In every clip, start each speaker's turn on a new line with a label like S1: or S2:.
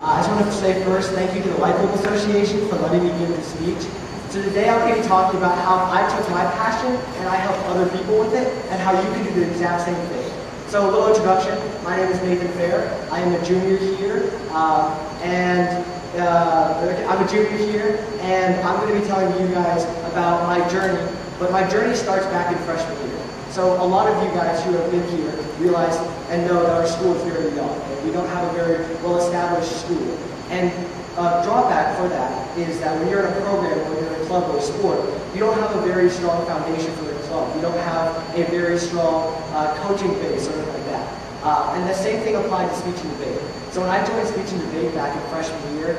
S1: I just want to say first, thank you to the Light Bulb Association for letting me give this speech. So today I'm going to be talking about how I took my passion and I helped other people with it, and how you can do the exact same thing. So a little introduction, my name is Nathan Fair. I am a junior here, I'm a junior here, and I'm going to be telling you guys about my journey, but my journey starts back in freshman year. So a lot of you guys who have been here realize and know that our school is very young, and we don't have a very well-established school. And a drawback for that is that when you're in a program or you're in a club or a sport, you don't have a very strong foundation for the club. You don't have a very strong coaching base or anything like that. And the same thing applied to speech and debate. So when I joined speech and debate back in freshman year,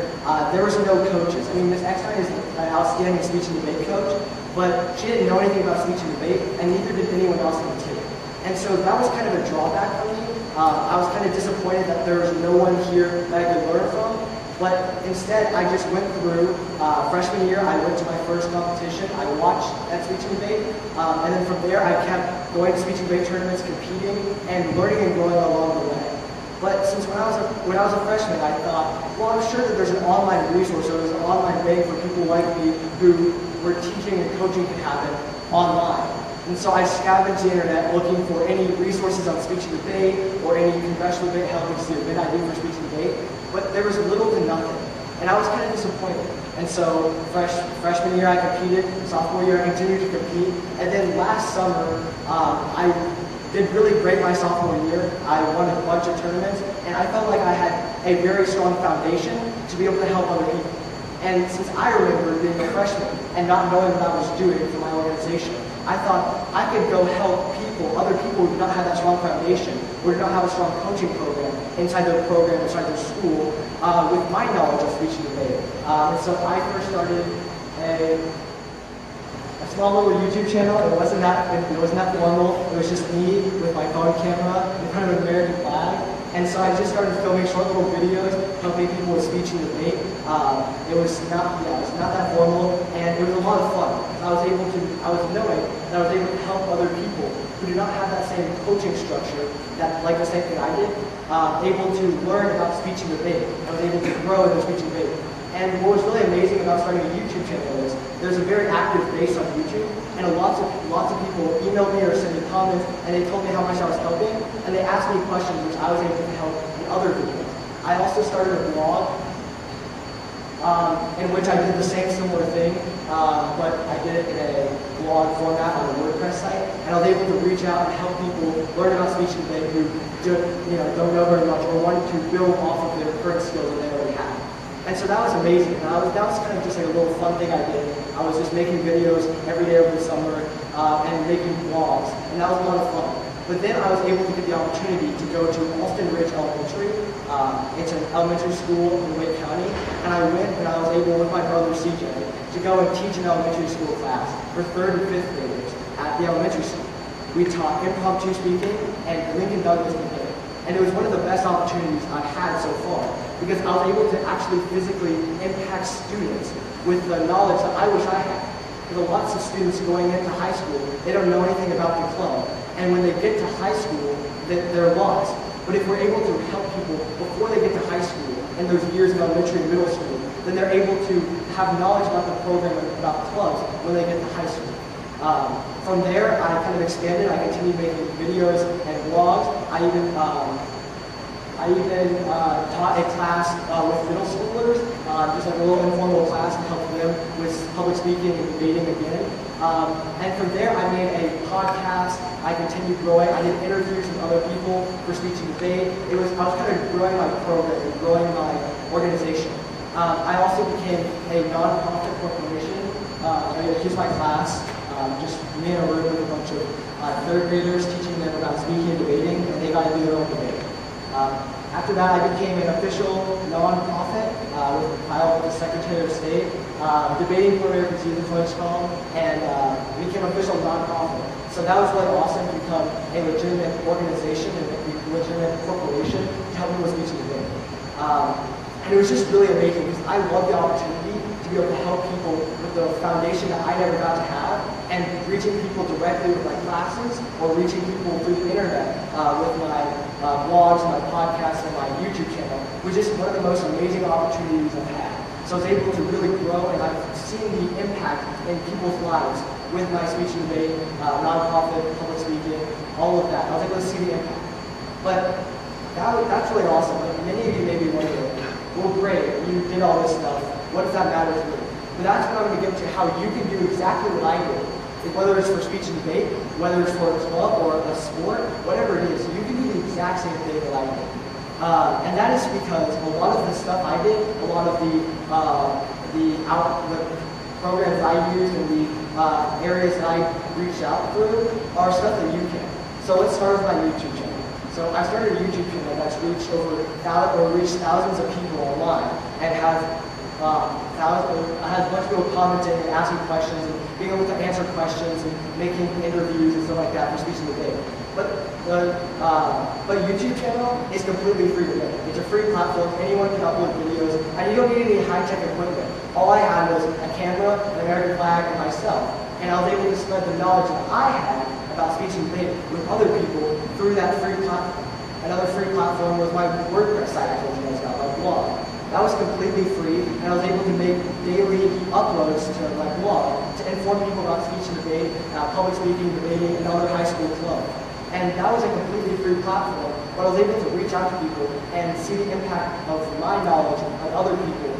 S1: there was no coaches. I mean, Miss Eckstein is an outstanding speech and debate coach, but she didn't know anything about speech and debate, and neither did anyone else in the team. And so that was kind of a drawback for me. I was kind of disappointed that there was no one here that I could learn from. But instead, I just went through freshman year. I went to my first competition. I watched that speech and debate, and then from there, I kept going to speech and debate tournaments, competing, and learning and growing along the way. But since when I was a freshman, I thought, well, I'm sure that there's an online resource or there's an online way for people like me who where teaching and coaching can happen online. And so I scavenged the internet looking for any resources on speech and debate or any congressional debate helping to the event I do for speech and debate. But there was little to nothing, and I was kind of disappointed. And so freshman year I competed, sophomore year I continued to compete, and then last summer I did really great my sophomore year. I won a bunch of tournaments, and I felt like I had a very strong foundation to be able to help other people. And since I remember being a freshman and not knowing what I was doing for my organization, I thought I could go help people, other people who do not have that strong foundation, or do not have a strong coaching program inside their program, inside their school, with my knowledge of speech and debate. And so I first started a small little YouTube channel. It wasn't that formal. It was just me with my phone camera in front of an American flag. And so I just started filming short little videos, helping people with speech and debate. It was not that formal, and it was a lot of fun. I was knowing that I was able to help other people who do not have that same coaching structure, that like the same thing I did, able to learn about speech and debate. I was able to grow in their speech and debate. And what was really amazing about starting a YouTube channel is there's a very active base on YouTube, and lots of people emailed me or sent me comments, and they told me how much I was helping, and they asked me questions which I was able to help in other videos. I also started a blog in which I did the same similar thing, but I did it in a blog format on a WordPress site, and I was able to reach out and help people learn about speech and debate who don't know very much or want to build off of their current skills that they already have. And so that was amazing. And that was kind of just like a little fun thing I did. I was just making videos every day over the summer and making vlogs, and that was a lot of fun. But then I was able to get the opportunity to go to Alston Ridge Elementary. It's an elementary school in Wake County, and I went and I was able, with my brother CJ, to go and teach an elementary school class for 3rd and 5th graders at the elementary school. We taught impromptu speaking and Lincoln Douglas debate. And it was one of the best opportunities I've had so far, because I was able to actually physically impact students with the knowledge that I wish I had. Because lots of students going into high school, they don't know anything about the club. And when they get to high school, they're lost. But if we're able to help people before they get to high school, in those years of elementary and middle school, then they're able to have knowledge about the program and about clubs when they get to high school. From there, I kind of expanded. I continued making videos and vlogs. I even taught a class with middle schoolers, just like a little informal class to help them with public speaking and debating again. And from there, I made a podcast. I continued growing. I did interviews with other people for speech and debate. I was kind of growing my program and growing my organization. I also became a nonprofit corporation. Here's my class. Just me in a room with a bunch of 3rd graders, teaching them about speaking and debating, and they got to do their own debate. After that, I became an official nonprofit filed with the Secretary of State, Debating for American Youth is what it's called, and became an official nonprofit. So that was really awesome to become a legitimate organization and a legitimate corporation to help me with speech and debate. And it was just really amazing because I love the opportunity to be able to help people with the foundation that I never got to have, and reaching people directly with my classes or reaching people through the internet with my blogs, my podcasts, and my YouTube channel, was just one of the most amazing opportunities I've had. So I was able to really grow, and I've seen the impact in people's lives with my speech and debate, nonprofit, public speaking, all of that. I was able to see the impact. But that's really awesome. Like, many of you may be wondering, well, great, you did all this stuff. What does that matter to me? But that's what I'm going to get to, how you can do exactly what I did. Whether it's for speech and debate, whether it's for a club or a sport, whatever it is, you can do the exact same thing that I did. And that is because a lot of the stuff I did, a lot of the programs I used and the areas that I reached out through are stuff that you can. So let's start with my YouTube channel. So I started a YouTube channel that's reached thousands of people online and has a bunch of people commenting and asking questions and being able to answer questions and making interviews and stuff like that for speech and debate. But YouTube channel is completely free to make. It's a free platform. Anyone can upload videos, and you don't need any high-tech equipment. All I had was a camera, an American flag, and myself. And I was able to spread the knowledge that I had about speech and debate with other people through that free platform. Another free platform was my WordPress site I told you guys about, my blog. That was completely free, and I was able to make daily uploads to my blog to inform people about speech and debate, public speaking, debating, and other high school clubs. And that was a completely free platform, but I was able to reach out to people and see the impact of my knowledge on other people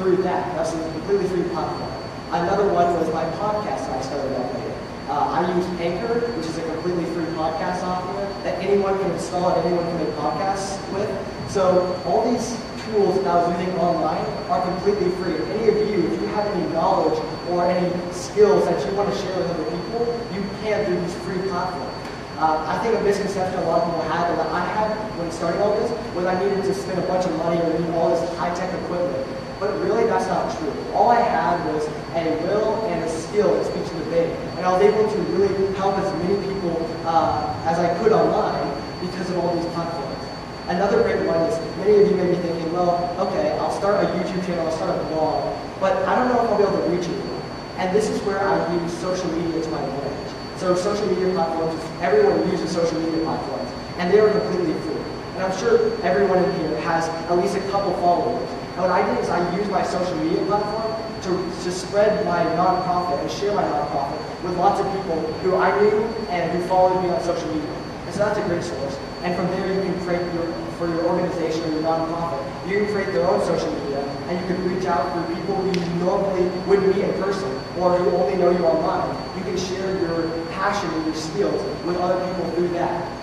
S1: through that. That's a completely free platform. Another one was my podcast that I started up with. I use Anchor, which is a completely free podcast software that anyone can install and anyone can make podcasts with. So all these tools that I was using online are completely free. Any of you, if you have any knowledge or any skills that you want to share with other people, you can through these free platforms. I think a misconception a lot of people had, and that I had when starting all this, was I needed to spend a bunch of money or need all this high-tech equipment. But really, that's not true. All I had was a will and a skill in speech and debate. And I was able to really help as many people as I could online because of all these platforms. Another great one is, many of you may be thinking, well, okay, I'll start a YouTube channel, I'll start a blog, but I don't know if I'll be able to reach anyone. And this is where I use social media to my advantage. So social media platforms, everyone uses social media platforms, and they are completely free. And I'm sure everyone in here has at least a couple followers. And what I did is I used my social media platform to spread my nonprofit and share my nonprofit with lots of people who I knew and who followed me on social media. And so that's a great source. And from there you can create for your organization or your nonprofit, you can create their own social media, and you can reach out through people who you normally wouldn't meet in person or who only know you online. You can share your passion and your skills with other people through that.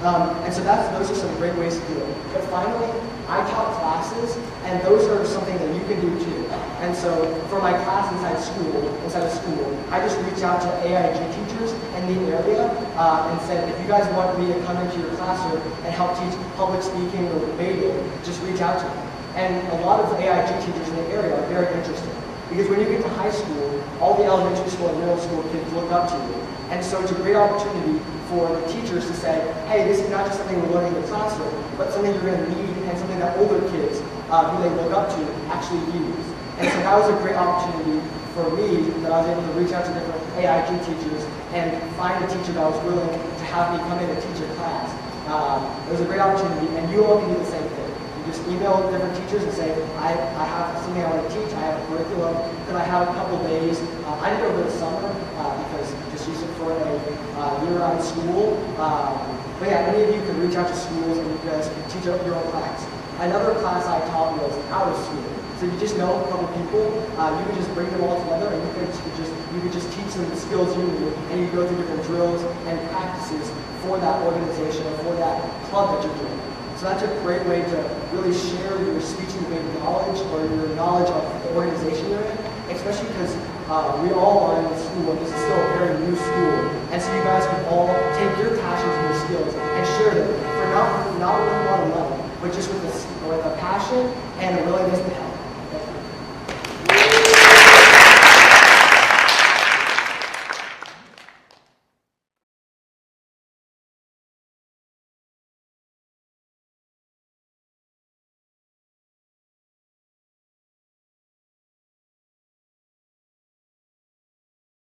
S1: And so those are some great ways to do it. But finally, I taught classes, and those are something that you can do too. And so for my class inside of school, I just reach out to AIG teachers in the area and said, if you guys want me to come into your classroom and help teach public speaking or debating, just reach out to me. And a lot of the AIG teachers in the area are very interested. Because when you get to high school, all the elementary school and middle school kids look up to you. And so it's a great opportunity for the teachers to say, hey, this is not just something we're learning in the classroom, but something you're going to need and something that older kids who they look up to actually use. And so that was a great opportunity for me that I was able to reach out to different AIG teachers and find a teacher that was willing to have me come in and teach a class. It was a great opportunity, and you all can do the same thing. You just email different teachers and say, I have something I want to teach, I have a curriculum, could I have a couple days? I did it over the summer because just use it for a year-round school. But yeah, any of you can reach out to schools and you guys can teach your own class. Another class I taught was out of school. So you just know a couple people, you can just bring them all together and you can just teach them the skills you need, and you go through different drills and practices for that organization or for that club that you're doing. So that's a great way to really share your speech and debate knowledge or your knowledge of the organization you're in, especially because we all are in the school and this is still a very new school. And so you guys can all take your passions and your skills and share them for not with a lot of money, but just with a passion and a willingness to help.